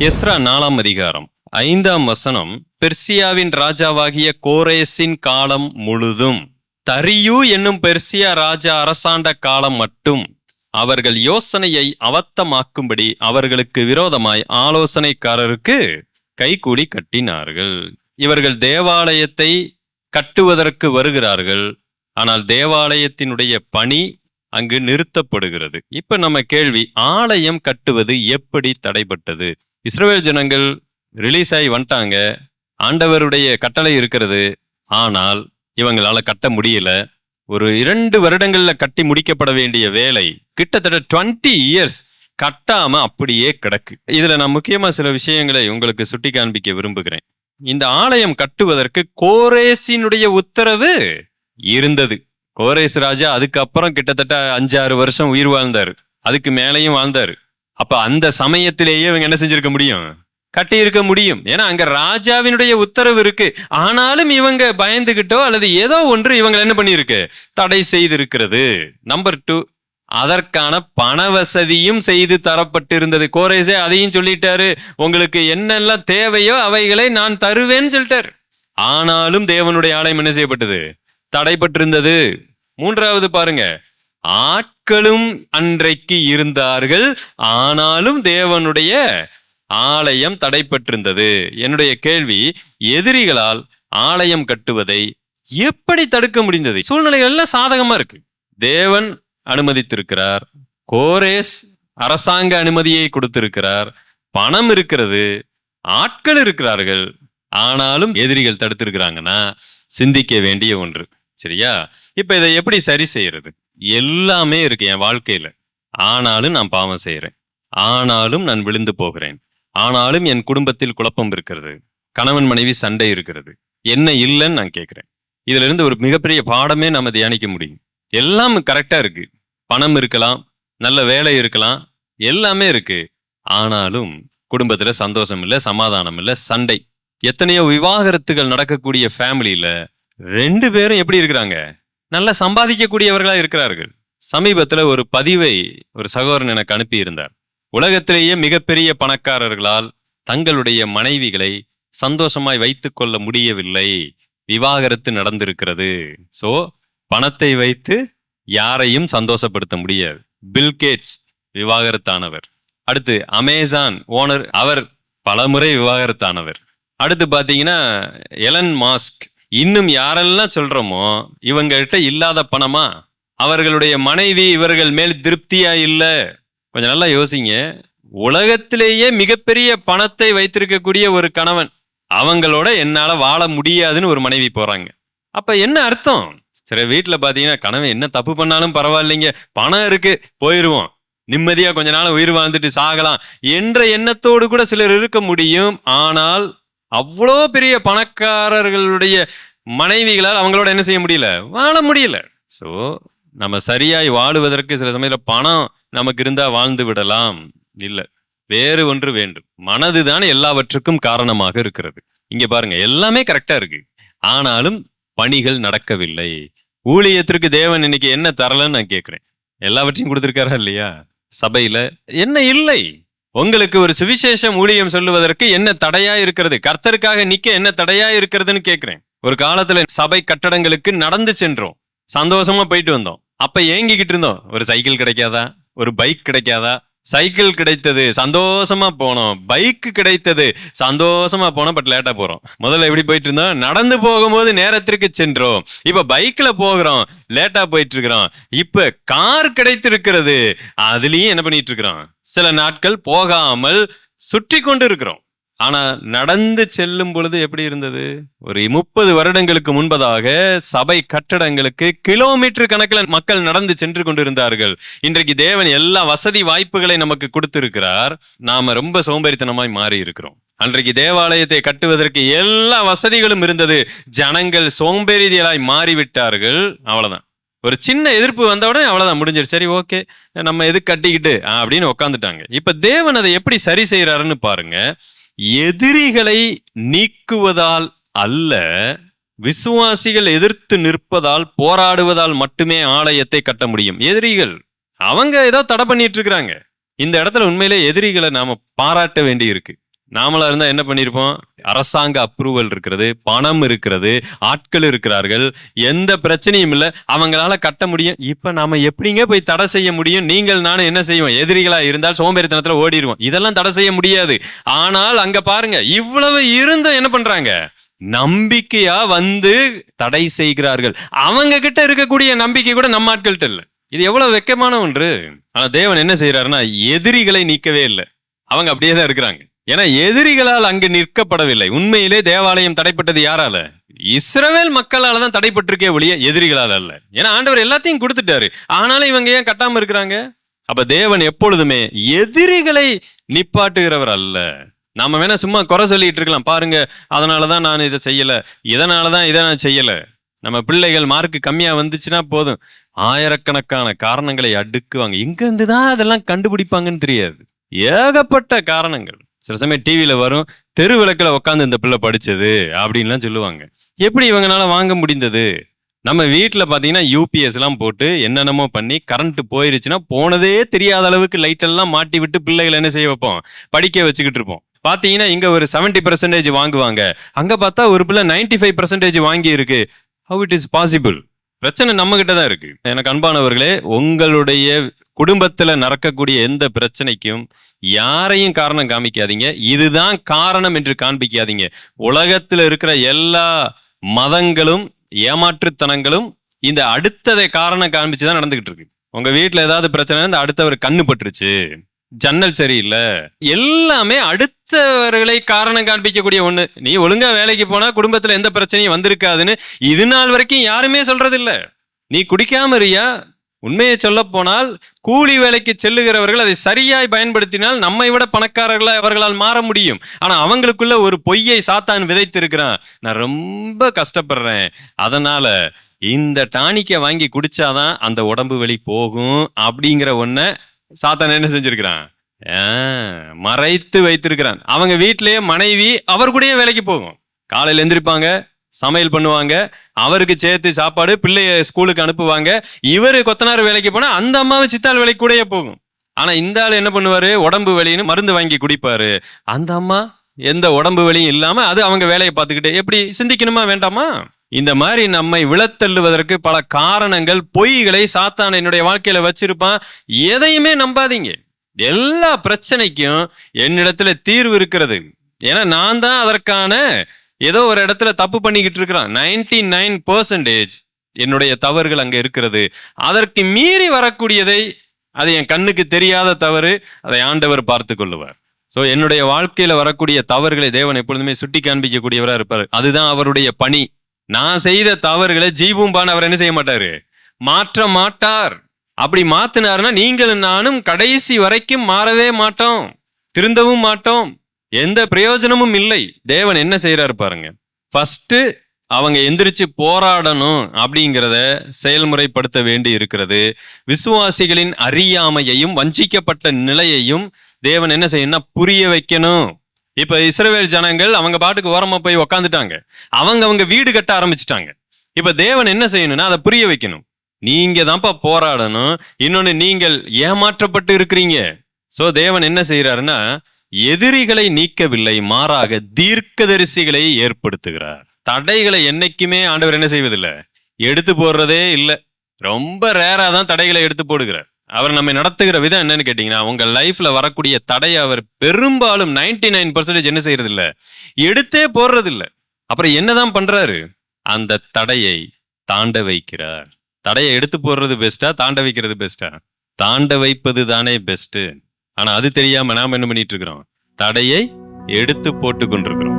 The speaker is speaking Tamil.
எஸ்ரா 4ஆம் அதிகாரம் 5ஆம் வசனம். பெர்சியாவின் ராஜாவாகிய கோரேசின் காலம் முழுதும், தரியு என்னும் பெர்சியா ராஜா அரசாண்ட காலம் மட்டும் அவர்கள் யோசனையை அவத்தமாக்கும்படி அவர்களுக்கு விரோதமாய் ஆலோசனைக்காரருக்கு கைகூலி கட்டினார்கள். இவர்கள் தேவாலயத்தை கட்டுவதற்கு வருகிறார்கள், ஆனால் தேவாலயத்தினுடைய பணி அங்கு நிறுத்தப்படுகிறது. இப்ப நம்ம கேள்வி, ஆலயம் கட்டுவது எப்படி தடைப்பட்டது? இஸ்ரவேல் ஜனங்கள் ரிலீஸ் ஆகி வந்துட்டாங்க, ஆண்டவருடைய கட்டளை இருக்கிறது, ஆனால் இவங்களால கட்ட முடியல. ஒரு 2 வருடங்கள்ல கட்டி முடிக்கப்பட வேண்டிய வேலை கிட்டத்தட்ட 20 இயர்ஸ் கட்டாம அப்படியே கிடக்கு. இதுல நான் முக்கியமா சில விஷயங்களை உங்களுக்கு சுட்டி காண்பிக்க விரும்புகிறேன். இந்த ஆலயம் கட்டுவதற்கு கோரேசினுடைய உத்தரவு இருந்தது. கோரேஸ் ராஜா அதுக்கப்புறம் கிட்டத்தட்ட 5-6 வருஷம் உயிர் வாழ்ந்தாரு, அதுக்கு மேலையும் வாழ்ந்தாரு. அப்ப அந்த சமயத்திலேயே இவங்க என்ன செஞ்சிருக்க முடியும்? கட்டி இருக்க முடியும். ஏன்னா அங்க ராஜாவினுடைய உத்தரவு இருக்கு. ஆனாலும் இவங்க பயந்துகிட்டோ அல்லது ஏதோ ஒன்று இவங்க என்ன பண்ணிருக்கு, தடை செய்திருக்கிறது. நம்பர் 2, அதற்கான பண வசதியும் செய்து தரப்பட்டிருந்தது. கோரேசே அதையும் சொல்லிட்டாரு, உங்களுக்கு என்னெல்லாம் தேவையோ அவைகளை நான் தருவேன்னு சொல்லிட்டாரு. ஆனாலும் தேவனுடைய ஆலயம் என்ன செய்யப்பட்டது? தடைப்பட்டிருந்தது. 3வது பாருங்க, ஆட்களும் அன்றைக்கு இருந்தார்கள், ஆனாலும் தேவனுடைய ஆலயம் தடைப்பட்டிருந்தது. என்னுடைய கேள்வி, எதிரிகளால் ஆலயம் கட்டுவதை எப்படி தடுக்க முடிந்தது? சூழ்நிலைகள் எல்லாம் சாதகமா இருக்கு. தேவன் அனுமதித்திருக்கிறார், கோரேஸ் அரசாங்க அனுமதியை கொடுத்திருக்கிறார், பணம் இருக்கிறது, ஆட்கள் இருக்கிறார்கள், ஆனாலும் எதிரிகள் தடுத்திருக்கிறாங்கன்னா சிந்திக்க வேண்டிய ஒன்று. சரியா? இப்ப இதை எப்படி சரி செய்யறது? எல்லாமே இருக்கு என் வாழ்க்கையில, ஆனாலும் நான் பாவம் செய்யறேன், ஆனாலும் நான் விழுந்து போகிறேன், ஆனாலும் என் குடும்பத்தில் குழப்பம் இருக்கிறது, கணவன் மனைவி சண்டை இருக்கிறது, என்ன இல்லைன்னு நான் கேட்கிறேன். இதுல இருந்து ஒரு மிகப்பெரிய பாடமே நம்ம தியானிக்க முடியும். எல்லாம் கரெக்டா இருக்கு, பணம் இருக்கலாம், நல்ல வேலை இருக்கலாம், எல்லாமே இருக்கு, ஆனாலும் குடும்பத்துல சந்தோஷம் இல்லை, சமாதானம் இல்லை, சண்டை. எத்தனையோ விவாகரத்துகள் நடக்கக்கூடிய ஃபேமிலியில 2 பேரும் எப்படி இருக்கிறாங்க? நல்லா சம்பாதிக்கக்கூடியவர்களா இருக்கிறார்கள். சமீபத்துல ஒரு பதிவை ஒரு சகோதரன் எனக்கு அனுப்பி இருந்தார். உலகத்திலேயே மிகப்பெரிய பணக்காரர்களால் தங்களுடைய மனைவிகளை சந்தோஷமாய் வைத்துக் கொள்ள முடியவில்லை, விவாகரத்து நடந்திருக்கிறது. சோ பணத்தை வைத்து யாரையும் சந்தோஷப்படுத்த முடியாது. பில்கேட்ஸ் விவாகரத்தானவர். அடுத்து அமேசான் ஓனர், அவர் பலமுறை விவாகரத்தானவர். அடுத்து பாத்தீங்கன்னா எலன் மாஸ்க். இன்னும் யாரெல்லாம் சொல்றோமோ இவங்ககிட்ட இல்லாத பணமா? அவர்களுடைய மனைவி இவர்கள் மேல் திருப்தியா இல்ல. கொஞ்சம் நல்லா யோசிங்க. உலகத்திலேயே மிகப்பெரிய பணத்தை வைத்திருக்கக்கூடிய ஒரு கணவன், அவங்களோட என்னால வாழ முடியாதுன்னு ஒரு மனைவி போறாங்க. அப்ப என்ன அர்த்தம்? சரி, வீட்டுல பாத்தீங்கன்னா கணவன் என்ன தப்பு பண்ணாலும் பரவாயில்லைங்க, பணம் இருக்கு, போயிருவோம், நிம்மதியா கொஞ்ச நாள் உயிர் வாழ்ந்துட்டு சாகலாம் என்ற எண்ணத்தோடு கூட சிலர் இருக்க முடியும். ஆனால் அவ்வளோ பெரிய பணக்காரர்களுடைய மனைவிகளால் அவங்களோட என்ன செய்ய முடியல? வாழ முடியல. சோ நம்ம சரியாய் வாழுவதற்கு சில சமயத்துல பணம் நமக்கு இருந்தா வாழ்ந்து விடலாம், இல்ல, வேறு ஒன்று வேண்டும். மனதுதான் எல்லாவற்றுக்கும் காரணமாக இருக்கிறது. இங்க பாருங்க, எல்லாமே கரெக்டா இருக்கு, ஆனாலும் பணிகள் நடக்கவில்லை. ஊழியத்திற்கு தேவன் இன்னைக்கு என்ன தரலன்னு நான் கேட்கிறேன். எல்லாவற்றையும் கொடுத்திருக்காரா இல்லையா? சபையில என்ன இல்லை? உங்களுக்கு ஒரு சுவிசேஷம் ஊழியம் சொல்லுவதற்கு என்ன தடையா இருக்கிறது? கர்த்தருக்காக நிக்க என்ன தடையா இருக்கிறதுன்னு கேட்கிறேன். ஒரு காலத்துல சபை கட்டடங்களுக்கு நடந்து சென்றோம், சந்தோஷமா போயிட்டு வந்தோம். அப்ப ஏங்கிக்கிட்டு இருந்தோம், ஒரு சைக்கிள் கிடைக்காதா, ஒரு பைக் கிடைக்காதா? சைக்கிள் கிடைத்தது, சந்தோஷமா போனோம். பைக் கிடைத்தது, சந்தோஷமா போனோம், பட் லேட்டா போறோம். முதல்ல எப்படி போயிட்டு இருந்தோம்? நடந்து போகும்போது நேரத்திற்கு சென்றோம். இப்ப பைக்ல போகிறோம், லேட்டா போயிட்டு இருக்கிறோம். இப்ப கார் கிடைத்திருக்கிறது, அதுலயும் என்ன பண்ணிட்டு இருக்கிறோம்? சில நாட்கள் போகாமல் சுற்றி கொண்டு இருக்கிறோம். ஆனா நடந்து செல்லும் பொழுது எப்படி இருந்தது? ஒரு 30 வருடங்களுக்கு முன்பதாக சபை கட்டடங்களுக்கு கிலோமீட்டர் கணக்கில் மக்கள் நடந்து சென்று கொண்டிருந்தார்கள். இன்றைக்கு தேவன் எல்லா வசதி வாய்ப்புகளை நமக்கு கொடுத்திருக்கிறார், நாம ரொம்ப சோம்பேறித்தனமாய் மாறி இருக்கிறோம். அன்றைக்கு தேவாலயத்தை கட்டுவதற்கு எல்லா வசதிகளும் இருந்தது, ஜனங்கள் சோம்பேறிகளாய் மாறிவிட்டார்கள். அவ்வளவுதான். ஒரு சின்ன எதிர்ப்பு வந்த உடனே அவ்வளவுதான், முடிஞ்சிரு, சரி ஓகே நம்ம எது கட்டிக்கிட்டு அப்படின்னு உட்காந்துட்டாங்க. இப்ப தேவன் அதை எப்படி சரி செய்யறாருன்னு பாருங்க. எதிரிகளை நீக்குவதால் அல்ல, விசுவாசிகள் எதிர்த்து நிற்பதால், போராடுவதால் மட்டுமே ஆலயத்தை கட்ட முடியும். எதிரிகள் அவங்க ஏதோ தடை பண்ணிட்டு இருக்கிறாங்க. இந்த இடத்துல உண்மையிலே எதிரிகளை நாம பாராட்ட வேண்டி இருக்கு. நாமளா இருந்தா என்ன பண்ணிருப்போம்? அரசாங்க அப்ரூவல் இருக்கிறது, பணம் இருக்கிறது, ஆட்கள் இருக்கிறார்கள், எந்த பிரச்சனையும் இல்ல, அவங்களால கட்ட முடியும். இப்ப நாம எப்படிங்க போய் தடை செய்ய முடியும்? நீங்கள் நானும் என்ன செய்வோம்? எதிரிகளா இருந்தால் சோம்பேறித்தனத்துல ஓடிடுவோம். இதெல்லாம் தடை செய்ய முடியாது. ஆனால் அங்க பாருங்க, இவ்வளவு இருந்தும் என்ன பண்றாங்க? நம்பிக்கையா வந்து தடை செய்கிறார்கள். அவங்க கிட்ட இருக்கக்கூடிய நம்பிக்கை கூட நம்ம ஆட்கள்கிட்ட இல்ல. இது எவ்வளவு வெக்கமான ஒன்று. ஆனா தேவன் என்ன செய்யறாருன்னா, எதிரிகளை நீக்கவே இல்லை. அவங்க அப்படியே தான் இருக்கிறாங்க. ஏன்னா எதிரிகளால் அங்கு நிற்கப்படவில்லை. உண்மையிலே தேவாலயம் தடைப்பட்டது யாரால? இஸ்ரவேல் மக்களால தான் தடைப்பட்டிருக்கே ஒழிய எதிரிகளால் அல்ல. ஏன்னா ஆண்டவர் எல்லாத்தையும் கொடுத்துட்டாரு. ஆனாலும் இவங்க ஏன் கட்டாம இருக்கிறாங்க? அப்ப தேவன் எப்பொழுதுமே எதிரிகளை நிப்பாட்டுகிறவர் அல்ல. நாம வேணா சும்மா குறை சொல்லிட்டு இருக்கலாம், பாருங்க அதனாலதான் நான் இதை செய்யல, இதனாலதான் இதை நான் செய்யல. நம்ம பிள்ளைகள் மார்க்கு கம்மியா வந்துச்சுன்னா போதும், ஆயிரக்கணக்கான காரணங்களை அடுக்குவாங்க. எங்க இருந்துதான் அதெல்லாம் கண்டுபிடிப்பாங்கன்னு தெரியாது. ஏகப்பட்ட காரணங்கள். சில சமயம் டிவியில வரும், தெரு விளக்குல உட்காந்து இந்த பிள்ளை படிச்சது அப்படின்லாம் சொல்லுவாங்க. எப்படி இவங்களால வாங்க முடிந்தது? நம்ம வீட்டுல பாத்தீங்கன்னா யூபிஎஸ் எல்லாம் போட்டு என்னென்னமோ பண்ணி கரண்ட் போயிருச்சுன்னா போனதே தெரியாத அளவுக்கு லைட் எல்லாம் மாட்டி விட்டு பிள்ளைகளை என்ன செய்ய வைப்போம்? படிக்க வச்சுக்கிட்டு இருப்போம். பாத்தீங்கன்னா இங்க ஒரு 70% வாங்குவாங்க, அங்க பார்த்தா ஒரு பிள்ளை 95% வாங்கி இருக்கு. How it is possible? பிரச்சனை நம்ம கிட்ட தான் இருக்கு. எனக்கு அன்பானவர்களே, உங்களுடைய குடும்பத்துல நடக்கக்கூடிய எந்த பிரச்சனைக்கும் யாரையும் காரணம் காமிக்காதீங்க. இதுதான் காரணம் என்று காண்பிக்காதீங்க. உலகத்துல இருக்கிற எல்லா மதங்களும் ஏமாற்றுத்தனங்களும் இந்த அடுத்ததை காரணம் காண்பிச்சுதான் நடந்துகிட்டு இருக்கு. உங்க வீட்டுல ஏதாவது பிரச்சனை, இந்த அடுத்தவர் கண்ணு பட்டுருச்சு, ஜன்னல் சரியில்லை, எல்லாமே அடுத்தவர்களை காரணம் காண்பிக்கக்கூடிய ஒண்ணு. நீ ஒழுங்கா வேலைக்கு போனா குடும்பத்துல எந்த பிரச்சனையும் வந்திருக்காதுன்னு இது நாள் வரைக்கும் யாருமே சொல்றது இல்ல. நீ குடிக்காம இருயா. உண்மையை சொல்ல போனால் கூலி வேலைக்கு செல்லுகிறவர்கள் அதை சரியாய் பயன்படுத்தினால் நம்மை விட பணக்காரர்களா அவர்களால் மாற முடியும். ஆனா அவங்களுக்குள்ள ஒரு பொய்யை சாத்தான் விதைத்து இருக்கிறான். நான் ரொம்ப கஷ்டப்படுறேன், அதனால இந்த டானிக்கை வாங்கி குடிச்சாதான் அந்த உடம்பு வெளி போகும் அப்படிங்கிற ஒன்ன சாத்தான் என்ன செஞ்சிருக்கிறான்? மறைத்து வைத்திருக்கிறான். அவங்க வீட்டிலேயே மனைவி அவர் கூடயே வேலைக்கு போகும். காலையில எந்திரிப்பாங்க, சமையல் பண்ணுவாங்க, அவருக்கு சேர்த்து சாப்பாடு, பிள்ளைய ஸ்கூலுக்கு அனுப்புவாங்க. இவரு கொத்தனார் வேலைக்கு போனா அந்த அம்மாவை சித்தாள் வேலைக்கு கூடயே போகும். ஆனா இந்த ஆள் என்ன பண்ணுவாரு? உடம்பு வலின்னு மருந்து வாங்கி குடிப்பாரு. அந்த அம்மா எந்த உடம்பு வலியும் இல்லாம அது அவங்க வேலையை பார்த்துக்கிட்டு எப்படி சிந்திக்கணுமா வேண்டாமா? இந்த மாதிரி நம்மை விழத்தள்ளுவதற்கு பல காரணங்கள், பொய்களை சாத்தான் என்னுடைய வாழ்க்கையில வச்சிருப்பான். எதையுமே நம்பாதீங்க. எல்லா பிரச்சனைக்கும் என்னிடத்துல தீர்வு இருக்கிறது. ஏன்னா நான் தான் அதற்கான ஏதோ ஒரு இடத்துல தப்பு பண்ணிக்கிட்டு இருக்கிறான். 99% என்னுடைய தவறுகள் அங்க இருக்கிறது. அதற்கு மீறி வரக்கூடியதை, அது என் கண்ணுக்கு தெரியாத தவறு, அதை ஆண்டவர் பார்த்து கொள்ளுவார். சோ என்னுடைய வாழ்க்கையில வரக்கூடிய தவறுகளை தேவன் எப்பொழுதுமே சுட்டி காண்பிக்கக்கூடியவரா இருப்பார். அதுதான் அவருடைய பணி. நான் செய்த தவறுகளை ஜீவூம்பான் அவர் என்ன செய்ய மாட்டாரு? மாற்ற மாட்டார். அப்படி மாத்தினாருன்னா நீங்களும் நானும் கடைசி வரைக்கும் மாறவே மாட்டோம், திருந்தவும் மாட்டோம், எந்த பிரயோஜனமும் இல்லை. தேவன் என்ன செய்யறாரு பாருங்க. ஃபர்ஸ்ட் அவங்க எந்திரிச்சு போராடணும் அப்படிங்கிறத செயல்முறைப்படுத்த வேண்டி இருக்கிறது. விசுவாசிகளின் அறியாமையையும் வஞ்சிக்கப்பட்ட நிலையையும் தேவன் என்ன செய்யணும்னா புரிய வைக்கணும். இப்ப இஸ்ரவேல் ஜனங்கள் அவங்க பாட்டுக்கு ஓரமா போய் உக்காந்துட்டாங்க, அவங்க வீடு கட்ட ஆரம்பிச்சுட்டாங்க. இப்ப தேவன் என்ன செய்யணும்னா அதை புரிய வைக்கணும். நீங்க தான்ப்பா போராடணும், இன்னொன்னு நீங்கள் ஏமாற்றப்பட்டு இருக்கிறீங்க. சோ தேவன் என்ன செய்யறாருன்னா எதிரிகளை நீக்கவில்லை, மாறாக தீர்க்கதரிசிகளை ஏற்படுத்துகிறார். தடைகளை என்னைக்குமே ஆண்டவர் என்ன செய்வதில்லை? எடுத்து போடுறதே இல்லை. ரொம்ப ரேரா தான் தடைகளை எடுத்து போடுகிறார். அவர் நம்மை நடத்துகிற விதம் என்னன்னு கேட்டீங்கன்னா, உங்க லைஃப்ல வரக்கூடிய தடையை அவர் பெரும்பாலும் 99% என்ன செய்யறது இல்ல, எடுத்தே போடுறது இல்ல. அப்புறம் என்னதான் பண்றாரு? அந்த தடையை தாண்ட வைக்கிறார். தடையை எடுத்து போடுறது பெஸ்டா, தாண்ட வைக்கிறது பெஸ்டா? தாண்ட வைப்பது தானே பெஸ்ட். ஆனா அது தெரியாம நாம என்ன பண்ணிட்டு இருக்கிறோம்? தடையை எடுத்து போட்டு கொண்டிருக்கிறோம்.